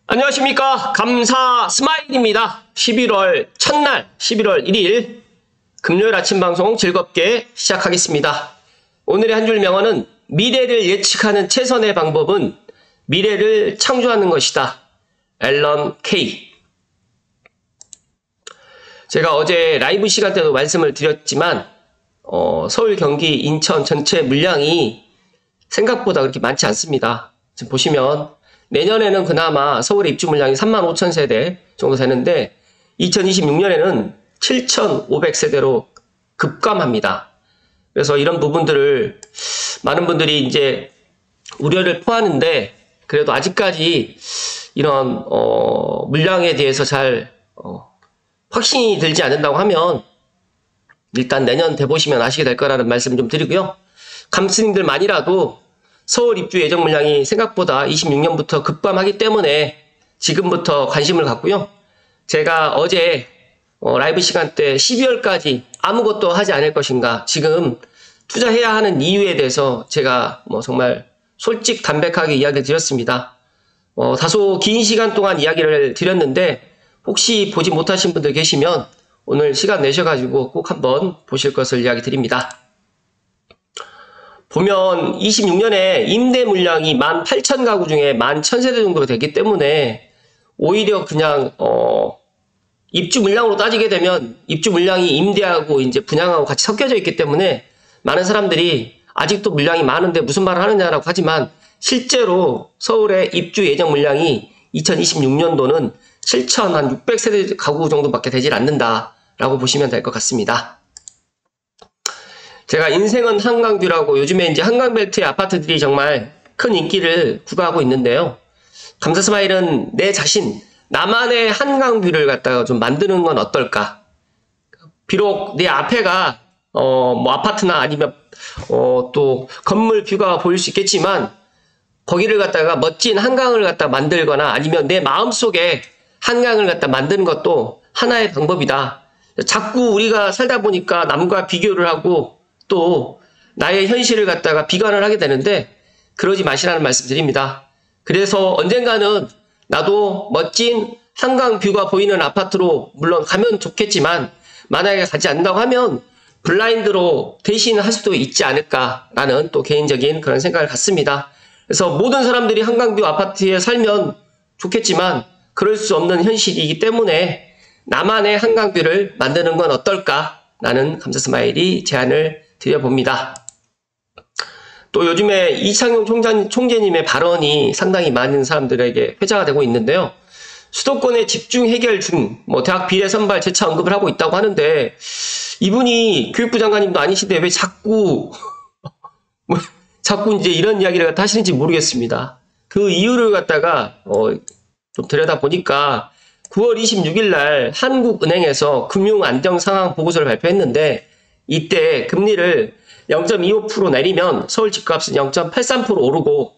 안녕하십니까. 감사 스마일입니다. 11월 첫날 11월 1일 금요일 아침 방송 즐겁게 시작하겠습니다. 오늘의 한 줄 명언은 미래를 예측하는 최선의 방법은 미래를 창조하는 것이다. 앨런 케이. 제가 어제 라이브 시간 때도 말씀을 드렸지만 서울, 경기, 인천 전체 물량이 생각보다 그렇게 많지 않습니다. 지금 보시면 내년에는 그나마 서울의 입주 물량이 35,000세대 정도 되는데 2026년에는 7,500세대로 급감합니다. 그래서 이런 부분들을 많은 분들이 이제 우려를 표하는데 그래도 아직까지 이런 물량에 대해서 잘 확신이 들지 않는다고 하면 일단 내년 돼보시면 아시게 될 거라는 말씀 좀 드리고요. 감스님들만이라도 서울 입주 예정 물량이 생각보다 26년부터 급감하기 때문에 지금부터 관심을 갖고요. 제가 어제 라이브 시간 때 12월까지 아무것도 하지 않을 것인가, 지금 투자해야 하는 이유에 대해서 제가 정말 솔직 담백하게 이야기를 드렸습니다. 다소 긴 시간 동안 이야기를 드렸는데 혹시 보지 못하신 분들 계시면 오늘 시간 내셔가지고 꼭 한번 보실 것을 이야기 드립니다. 보면 26년에 임대 물량이 18,000가구 중에 11,000세대 정도 되기 때문에 오히려 그냥 입주 물량으로 따지게 되면 입주 물량이 임대하고 이제 분양하고 같이 섞여져 있기 때문에 많은 사람들이 아직도 물량이 많은데 무슨 말을 하느냐라고 하지만 실제로 서울의 입주 예정 물량이 2026년도는 7,600세대 가구 정도밖에 되질 않는다라고 보시면 될 것 같습니다. 제가 인생은 한강뷰라고 요즘에 이제 한강벨트의 아파트들이 정말 큰 인기를 구가하고 있는데요. 감사스마일은 내 자신, 나만의 한강뷰를 갖다가 좀 만드는 건 어떨까? 비록 내 앞에가 아파트나 아니면 또 건물 뷰가 보일 수 있겠지만 거기를 갖다가 멋진 한강을 갖다 만들거나 아니면 내 마음속에 한강을 갖다 만드는 것도 하나의 방법이다. 자꾸 우리가 살다 보니까 남과 비교를 하고 또 나의 현실을 갖다가 비관을 하게 되는데 그러지 마시라는 말씀 드립니다. 그래서 언젠가는 나도 멋진 한강 뷰가 보이는 아파트로 물론 가면 좋겠지만 만약에 가지 않는다고 하면 블라인드로 대신 할 수도 있지 않을까라는 또 개인적인 그런 생각을 갖습니다. 그래서 모든 사람들이 한강뷰 아파트에 살면 좋겠지만 그럴 수 없는 현실이기 때문에 나만의 한강뷰를 만드는 건 어떨까라는 감사스마일이 제안을 드려봅니다. 또 요즘에 이창용 총재님의 발언이 상당히 많은 사람들에게 회자가 되고 있는데요. 수도권의 집중 해결 중 대학 비례 선발 재차 언급을 하고 있다고 하는데 이분이 교육부 장관님도 아니신데 왜 자꾸 이제 이런 이야기를 하시는지 모르겠습니다. 그 이유를 갖다가 좀 들여다보니까 9월 26일 날 한국은행에서 금융 안정 상황 보고서를 발표했는데 이때 금리를 0.25% 내리면 서울 집값은 0.83% 오르고,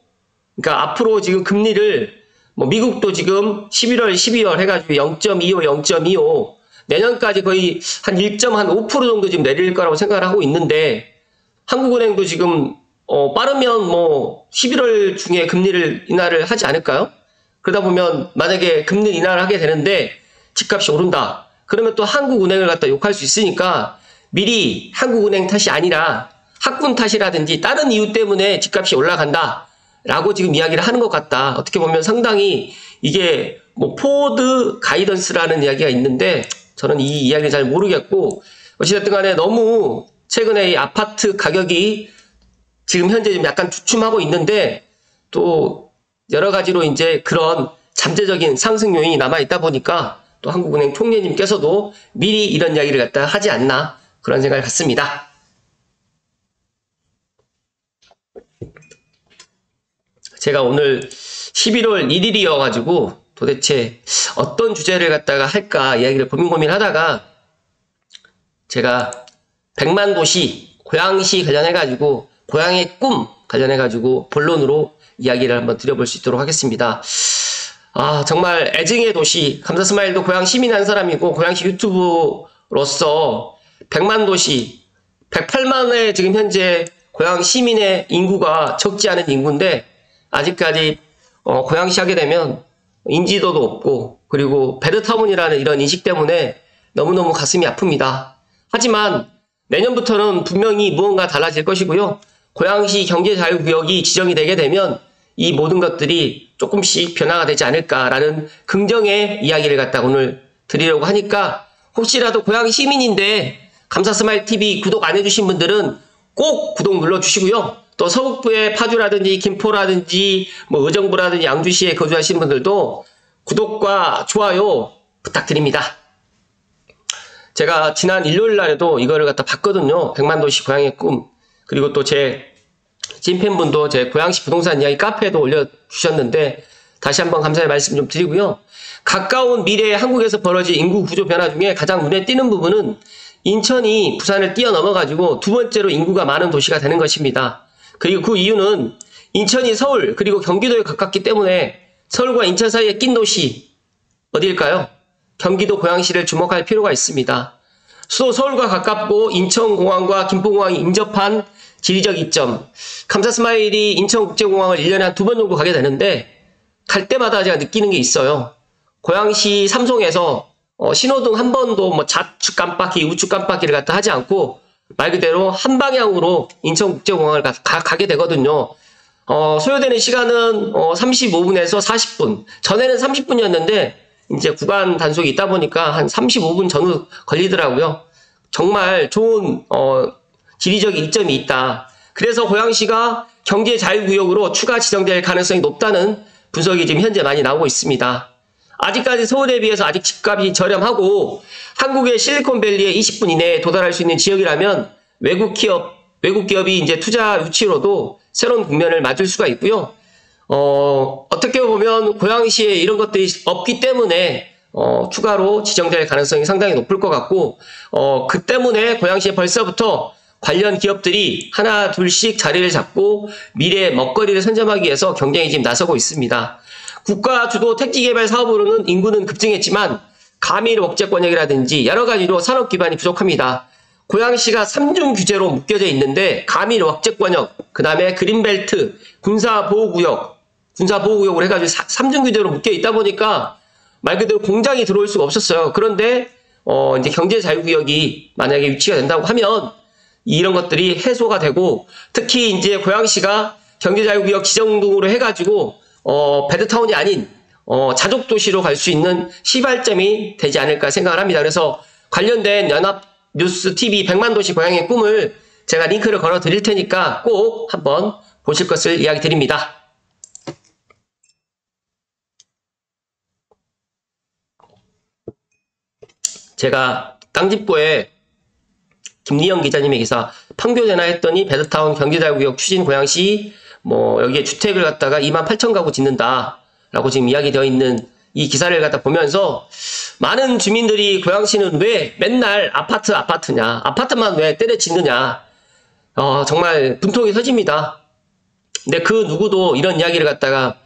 그러니까 앞으로 지금 금리를 미국도 지금 11월, 12월 해가지고 0.25, 0.25 내년까지 거의 한 1.5% 정도 지금 내릴 거라고 생각을 하고 있는데 한국은행도 지금 빠르면 11월 중에 금리를 인하를 하지 않을까요? 그러다 보면 만약에 금리 인하를 하게 되는데 집값이 오른다. 그러면 또 한국은행을 갖다 욕할 수 있으니까 미리 한국은행 탓이 아니라 학군 탓이라든지 다른 이유 때문에 집값이 올라간다 라고 지금 이야기를 하는 것 같다. 어떻게 보면 상당히 이게 포워드 가이던스라는 이야기가 있는데 저는 이 이야기를 잘 모르겠고 어찌됐든 간에 너무 최근에 이 아파트 가격이 지금 현재 좀 약간 주춤하고 있는데 또 여러 가지로 이제 그런 잠재적인 상승 요인이 남아있다 보니까 또 한국은행 총재님께서도 미리 이런 이야기를 갖다 하지 않나 그런 생각을 갖습니다. 제가 오늘 11월 1일이어가지고 도대체 어떤 주제를 갖다가 할까 이야기를 고민하다가 제가 100만 도시, 고양시 관련해가지고 고양의 꿈 관련해가지고 본론으로 이야기를 한번 드려볼 수 있도록 하겠습니다. 정말 애증의 도시, 감사스마일도 고양 시민 한 사람이고 고양시 유튜브로서 100만 도시, 108만의 지금 현재 고양 시민의 인구가 적지 않은 인구인데 아직까지 고양시 하게 되면 인지도도 없고 그리고 배드타운이라는 이런 인식 때문에 너무너무 가슴이 아픕니다. 하지만 내년부터는 분명히 무언가 달라질 것이고요. 고양시 경제자유구역이 지정이 되게 되면 이 모든 것들이 조금씩 변화가 되지 않을까라는 긍정의 이야기를 갖다 오늘 드리려고 하니까 혹시라도 고양시 시민인데 감사스마일TV 구독 안 해주신 분들은 꼭 구독 눌러주시고요. 또 서북부의 파주라든지 김포라든지 뭐 의정부라든지 양주시에 거주하시는 분들도 구독과 좋아요 부탁드립니다. 제가 지난 일요일 날에도 이거를 갖다 봤거든요. 100만도시 고양이의 꿈. 그리고 또 제 찐팬분도 제 고양시 부동산 이야기 카페에도 올려주셨는데 다시 한번 감사의 말씀 좀 드리고요. 가까운 미래에 한국에서 벌어질 인구 구조 변화 중에 가장 눈에 띄는 부분은 인천이 부산을 뛰어넘어가지고 두 번째로 인구가 많은 도시가 되는 것입니다. 그리고 그 이유는 인천이 서울 그리고 경기도에 가깝기 때문에 서울과 인천 사이에 낀 도시 어디일까요? 경기도 고양시를 주목할 필요가 있습니다. 수도 서울과 가깝고 인천공항과 김포공항이 인접한 지리적 이점. 감사스마일이 인천국제공항을 1년에 한 2번 정도 가게 되는데 갈 때마다 제가 느끼는 게 있어요. 고양시 삼송에서 신호등 한 번도 뭐 좌측 깜빡이 우측 깜빡이를 갖다 하지 않고 말 그대로 한 방향으로 인천국제공항을 가게 되거든요. 소요되는 시간은 35분에서 40분. 전에는 30분이었는데 이제 구간 단속이 있다 보니까 한 35분 전후 걸리더라고요. 정말 좋은 지리적인 이점이 있다. 그래서 고양시가 경제자유구역으로 추가 지정될 가능성이 높다는 분석이 지금 현재 많이 나오고 있습니다. 아직까지 서울에 비해서 아직 집값이 저렴하고 한국의 실리콘밸리에 20분 이내에 도달할 수 있는 지역이라면 외국 기업이 이제 투자 유치로도 새로운 국면을 맞을 수가 있고요. 어떻게 보면 고양시에 이런 것들이 없기 때문에 추가로 지정될 가능성이 상당히 높을 것 같고 그 때문에 고양시에 벌써부터 관련 기업들이 하나 둘씩 자리를 잡고 미래의 먹거리를 선점하기 위해서 경쟁에 지금 나서고 있습니다. 국가 주도 택지개발 사업으로는 인구는 급증했지만 가밀 억제권역이라든지 여러 가지로 산업 기반이 부족합니다. 고양시가 3중 규제로 묶여져 있는데 가밀 억제권역, 그 다음에 그린벨트, 군사보호구역으로 해가지고 3중 규제로 묶여 있다 보니까 말 그대로 공장이 들어올 수가 없었어요. 그런데 이제 경제자유구역이 만약에 위치가 된다고 하면 이런 것들이 해소가 되고 특히 이제 고양시가 경제자유구역 지정 등으로 해가지고 배드타운이 아닌 자족도시로 갈 수 있는 시발점이 되지 않을까 생각을 합니다. 그래서 관련된 연합뉴스TV 100만도시 고양이의 꿈을 제가 링크를 걸어 드릴 테니까 꼭 한번 보실 것을 이야기 드립니다. 제가 땅집보에 김리영 기자님의 기사 판교되나 했더니 배드타운 경제자유구역 추진 고양시 뭐 여기에 주택을 갖다가 28,000가구 짓는다 라고 지금 이야기되어 있는 이 기사를 갖다 보면서 많은 주민들이 고양시는 왜 맨날 아파트냐 아파트만 왜 때려 짓느냐 정말 분통이 터집니다. 근데 그 누구도 이런 이야기를 갖다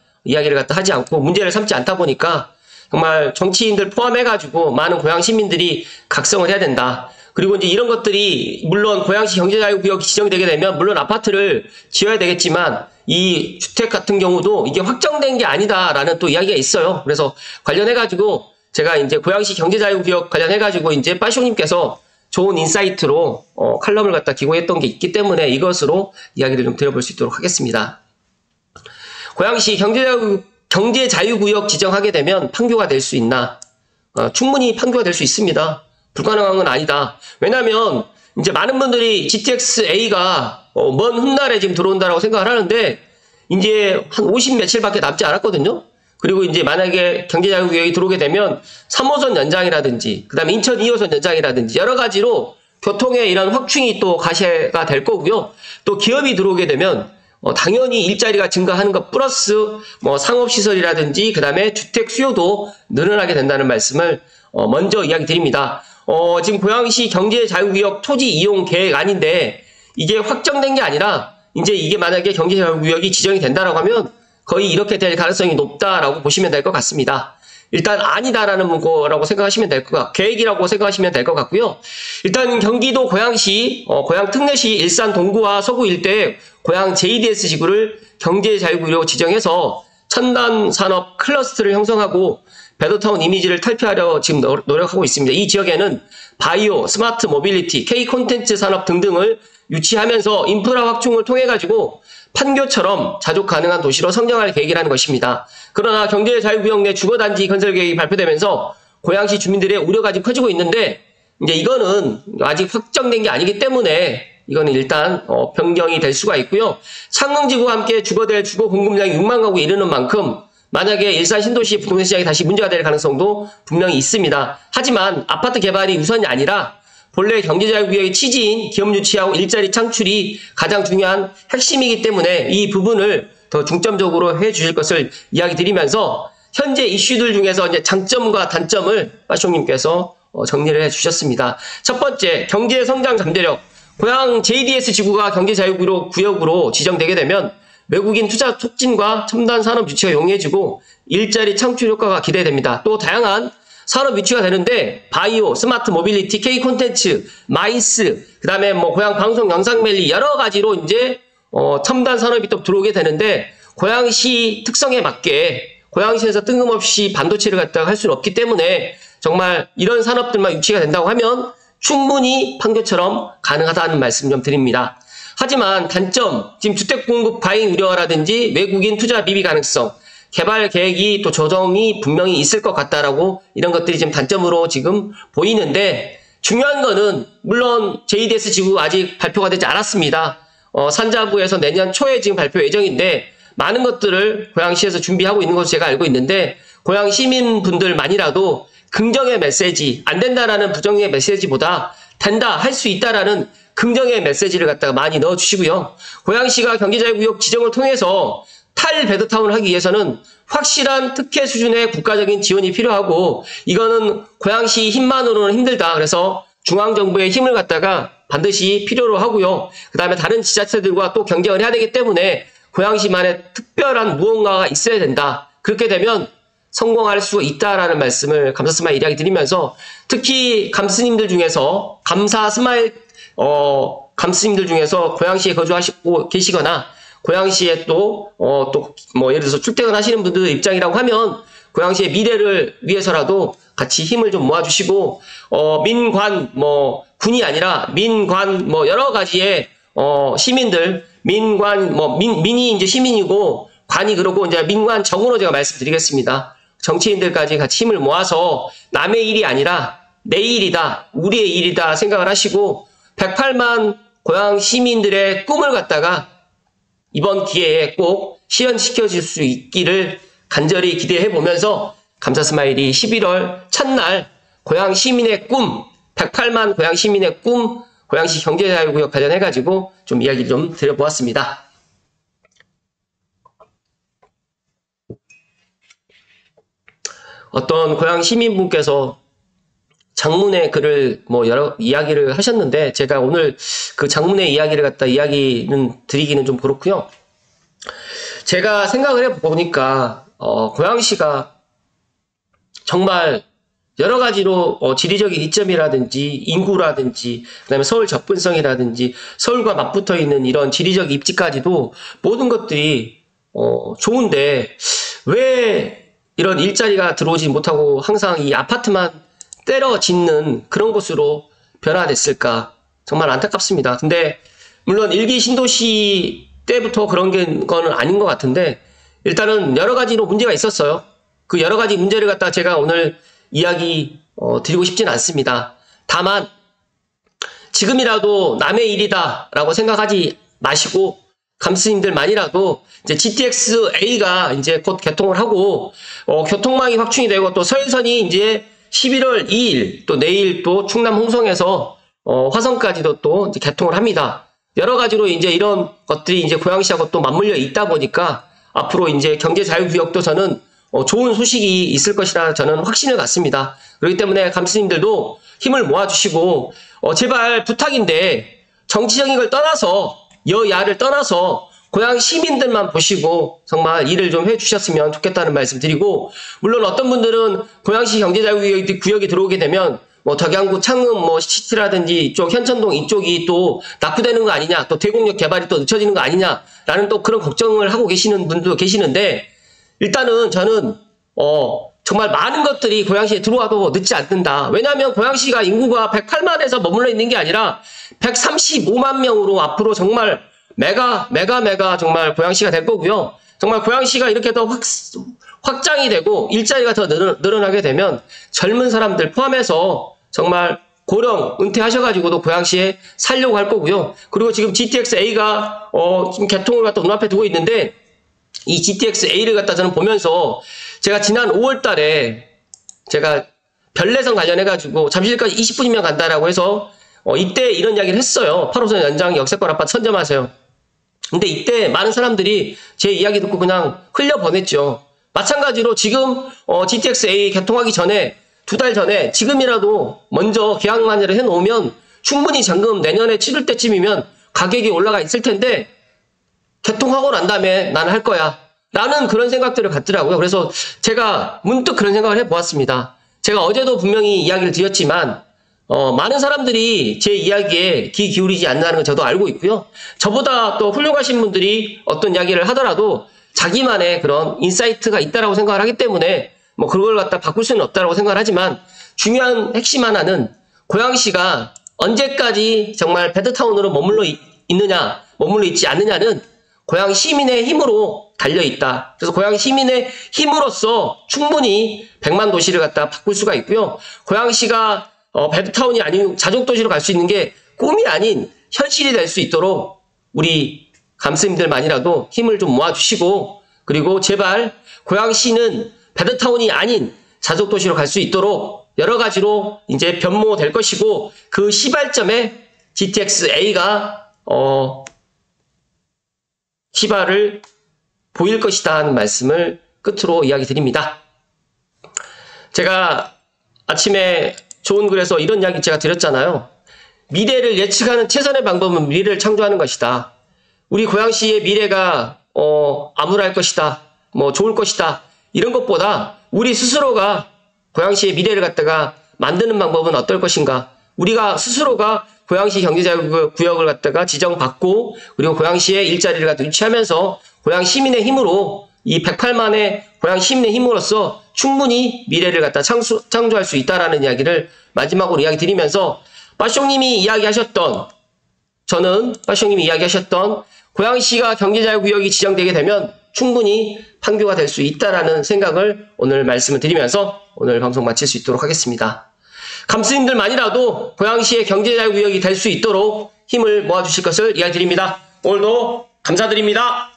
하지 않고 문제를 삼지 않다 보니까 정말 정치인들 포함해가지고 많은 고양 시민들이 각성을 해야 된다. 그리고 이제 이런 것들이 물론 고양시 경제자유구역이 지정되게 되면 물론 아파트를 지어야 되겠지만 이 주택 같은 경우도 이게 확정된 게 아니다라는 또 이야기가 있어요. 그래서 관련해가지고 제가 이제 고양시 경제자유구역 관련해가지고 이제 빠쇼님께서 좋은 인사이트로 칼럼을 갖다 기고했던 게 있기 때문에 이것으로 이야기를 좀 드려볼 수 있도록 하겠습니다. 고양시 경제자유구역 지정하게 되면 판교가 될 수 있나? 충분히 판교가 될 수 있습니다. 불가능한 건 아니다. 왜냐면 이제 많은 분들이 GTX-A가 먼 훗날에 지금 들어온다라고 생각을 하는데 이제 한 50 며칠밖에 남지 않았거든요. 그리고 이제 만약에 경제자유구역이 들어오게 되면 3호선 연장이라든지 그 다음에 인천 2호선 연장이라든지 여러 가지로 교통의 이런 확충이 또 가시가 될 거고요. 또 기업이 들어오게 되면 당연히 일자리가 증가하는 것 플러스 뭐 상업시설이라든지 그 다음에 주택 수요도 늘어나게 된다는 말씀을 먼저 이야기 드립니다. 지금 고양시 경제자유구역 토지 이용 계획안인데 이게 확정된 게 아니라 이제 이게 만약에 경제자유구역이 지정이 된다라고 하면 거의 이렇게 될 가능성이 높다라고 보시면 될 것 같습니다. 일단 아니다라는 거라고 생각하시면 될 것 같고 계획이라고 생각하시면 될 것 같고요. 일단 경기도 고양시, 고양 특례시 일산 동구와 서구 일대에 고양 JDS 지구를 경제자유구역으로 지정해서 첨단 산업 클러스터를 형성하고 베더타운 이미지를 탈피하려 지금 노력하고 있습니다. 이 지역에는 바이오, 스마트 모빌리티, K 콘텐츠 산업 등등을 유치하면서 인프라 확충을 통해 가지고 판교처럼 자족 가능한 도시로 성장할 계획이라는 것입니다. 그러나 경제자유구역 내 주거단지 건설 계획이 발표되면서 고양시 주민들의 우려가 지금 커지고 있는데 이제 이거는 아직 확정된 게 아니기 때문에 이거는 일단 변경이 될 수가 있고요. 창릉지구와 함께 주거될 주거 공급량이 6만 가구에 이르는 만큼 만약에 일산 신도시 부동산 시장이 다시 문제가 될 가능성도 분명히 있습니다. 하지만 아파트 개발이 우선이 아니라 본래 경제자유구역의 취지인 기업 유치하고 일자리 창출이 가장 중요한 핵심이기 때문에 이 부분을 더 중점적으로 해주실 것을 이야기 드리면서 현재 이슈들 중에서 이제 장점과 단점을 빠숑님께서 정리를 해주셨습니다. 첫 번째, 경제 성장 잠재력. 고양 JDS 지구가 경제자유구역으로 지정되게 되면 외국인 투자 촉진과 첨단 산업 유치가 용이해지고 일자리 창출 효과가 기대됩니다. 또 다양한 산업 유치가 되는데 바이오, 스마트 모빌리티, K 콘텐츠, 마이스, 그 다음에 뭐 고양 방송 영상 멜리 여러 가지로 이제 첨단 산업이 또 들어오게 되는데 고양시 특성에 맞게 고양시에서 뜬금없이 반도체를 갖다가 할 수는 없기 때문에 정말 이런 산업들만 유치가 된다고 하면 충분히 판교처럼 가능하다는 말씀 좀 드립니다. 하지만 단점, 지금 주택 공급 과잉 우려라든지 외국인 투자 미비 가능성, 개발 계획이 또 조정이 분명히 있을 것 같다라고 이런 것들이 지금 단점으로 지금 보이는데 중요한 거는 물론 JDS 지구 아직 발표가 되지 않았습니다. 산자부에서 내년 초에 지금 발표 예정인데 많은 것들을 고양시에서 준비하고 있는 것으로 제가 알고 있는데 고양 시민분들만이라도 긍정의 메시지, 안 된다라는 부정의 메시지보다 된다, 할 수 있다라는 긍정의 메시지를 갖다가 많이 넣어주시고요. 고양시가 경제자유구역 지정을 통해서 탈베드타운을 하기 위해서는 확실한 특혜 수준의 국가적인 지원이 필요하고 이거는 고양시 힘만으로는 힘들다. 그래서 중앙정부의 힘을 갖다가 반드시 필요로 하고요. 그 다음에 다른 지자체들과 또 경쟁을 해야 되기 때문에 고양시만의 특별한 무언가가 있어야 된다. 그렇게 되면 성공할 수 있다라는 말씀을 감사 스마일 이야기 드리면서 특히 감스님들 중에서 감스님들 중에서 고양시에 거주하시고 계시거나 고양시에 또 예를 들어서 출퇴근하시는 분들 입장이라고 하면 고양시의 미래를 위해서라도 같이 힘을 좀 모아주시고 민관 군이 아니라 민관 여러 가지의 시민들 민관 민이 이제 시민이고 관이 그러고 이제 민관 정으로 제가 말씀드리겠습니다. 정치인들까지 같이 힘을 모아서 남의 일이 아니라 내 일이다, 우리의 일이다 생각을 하시고 108만 고양 시민들의 꿈을 갖다가 이번 기회에 꼭 실현시켜줄 수 있기를 간절히 기대해 보면서 감사 스마일이 11월 첫날 고양 시민의 꿈, 108만 고양 시민의 꿈, 고양시 경제자유구역 관련해가지고 좀 이야기를 좀 드려보았습니다. 어떤 고양 시민분께서 장문의 글을 여러 이야기를 하셨는데 제가 오늘 그 장문의 이야기를 갖다 이야기는 드리기는 좀 그렇고요. 제가 생각을 해보니까 고양시가 정말 여러 가지로 지리적인 이점이라든지 인구라든지 그다음에 서울 접근성이라든지 서울과 맞붙어 있는 이런 지리적 입지까지도 모든 것들이 좋은데 왜 이런 일자리가 들어오지 못하고 항상 이 아파트만 때려 짓는 그런 곳으로 변화됐을까 정말 안타깝습니다. 근데 물론 1기 신도시 때부터 그런 거는 아닌 것 같은데 일단은 여러 가지로 문제가 있었어요. 그 여러 가지 문제를 갖다 제가 오늘 이야기 드리고 싶지는 않습니다. 다만 지금이라도 남의 일이다 라고 생각하지 마시고 감스님들만이라도 이제 GTX-A가 이제 곧 개통을 하고 교통망이 확충이 되고 또 서해선이 이제 11월 2일 또 내일 또 충남 홍성에서 화성까지도 또 이제 개통을 합니다. 여러 가지로 이제 이런 것들이 이제 고양시하고 또 맞물려 있다 보니까 앞으로 이제 경제자유구역도 저는 좋은 소식이 있을 것이라 저는 확신을 갖습니다. 그렇기 때문에 감스님들도 힘을 모아주시고 제발 부탁인데 정치적인 걸 떠나서 여야를 떠나서 고양 시민들만 보시고 정말 일을 좀 해주셨으면 좋겠다는 말씀 드리고 물론 어떤 분들은 고양시 경제자유구역이 들어오게 되면 덕양구 창읍 시티라든지 이쪽 현천동 이쪽이 또 낙후되는 거 아니냐 또 대공역 개발이 또 늦춰지는 거 아니냐라는 또 그런 걱정을 하고 계시는 분도 계시는데 일단은 저는 정말 많은 것들이 고양시에 들어와도 늦지 않는다. 왜냐하면 고양시가 인구가 108만에서 머물러 있는 게 아니라 135만 명으로 앞으로 정말 메가 정말 고양시가 될 거고요. 정말 고양시가 이렇게 더 확장이 되고 일자리가 더 늘어나게 되면 젊은 사람들 포함해서 정말 고령 은퇴하셔가지고도 고양시에 살려고 할 거고요. 그리고 지금 GTX-A가 지금 개통을 갖다 눈앞에 두고 있는데 이 GTX-A를 갖다 저는 보면서 제가 지난 5월 달에 제가 별내선 관련해가지고 잠실까지 20분이면 간다라고 해서 이때 이런 이야기를 했어요. 8호선 연장 역세권 아파트 선점하세요. 근데 이때 많은 사람들이 제 이야기 듣고 그냥 흘려보냈죠. 마찬가지로 지금 GTX-A 개통하기 전에 2달 전에 지금이라도 먼저 계약 만회를 해놓으면 충분히 잔금 내년에 치를 때쯤이면 가격이 올라가 있을 텐데 개통하고 난 다음에 나는 할 거야 라는 그런 생각들을 갖더라고요. 그래서 제가 문득 그런 생각을 해보았습니다. 제가 어제도 분명히 이야기를 드렸지만 많은 사람들이 제 이야기에 귀 기울이지 않는다는 건 저도 알고 있고요. 저보다 또 훌륭하신 분들이 어떤 이야기를 하더라도 자기만의 그런 인사이트가 있다라고 생각을 하기 때문에 뭐 그걸 갖다 바꿀 수는 없다라고 생각을 하지만 중요한 핵심 하나는 고양시가 언제까지 정말 배드타운으로 머물러 있느냐, 머물러 있지 않느냐는 고양 시민의 힘으로 달려있다. 그래서 고양 시민의 힘으로써 충분히 100만 도시를 갖다 바꿀 수가 있고요. 고양시가 배드타운이 아닌 자족도시로 갈 수 있는 게 꿈이 아닌 현실이 될 수 있도록 우리 감스님들만이라도 힘을 좀 모아주시고 그리고 제발 고양시는 배드타운이 아닌 자족도시로 갈 수 있도록 여러 가지로 이제 변모될 것이고 그 시발점에 GTX-A가 시발을 보일 것이다 하는 말씀을 끝으로 이야기 드립니다. 제가 아침에 좋은 글에서 이런 이야기 제가 드렸잖아요. 미래를 예측하는 최선의 방법은 미래를 창조하는 것이다. 우리 고양시의 미래가 암울할 것이다. 뭐 좋을 것이다. 이런 것보다 우리 스스로가 고양시의 미래를 갖다가 만드는 방법은 어떨 것인가. 우리가 스스로가 고양시 경제자유구역을 갖다가 지정받고 그리고 고양시의 일자리를 갖다 유치하면서 고양 시민의 힘으로 이 108만의 고양 시민의 힘으로써 충분히 미래를 갖다 창조할 수 있다라는 이야기를 마지막으로 이야기 드리면서 빠숑님이 이야기하셨던 고양시가 경제자유구역이 지정되게 되면 충분히 판교가 될 수 있다라는 생각을 오늘 말씀을 드리면서 오늘 방송 마칠 수 있도록 하겠습니다. 감스님들만이라도 고양시의 경제자유구역이 될 수 있도록 힘을 모아주실 것을 이야기드립니다. 오늘도 감사드립니다.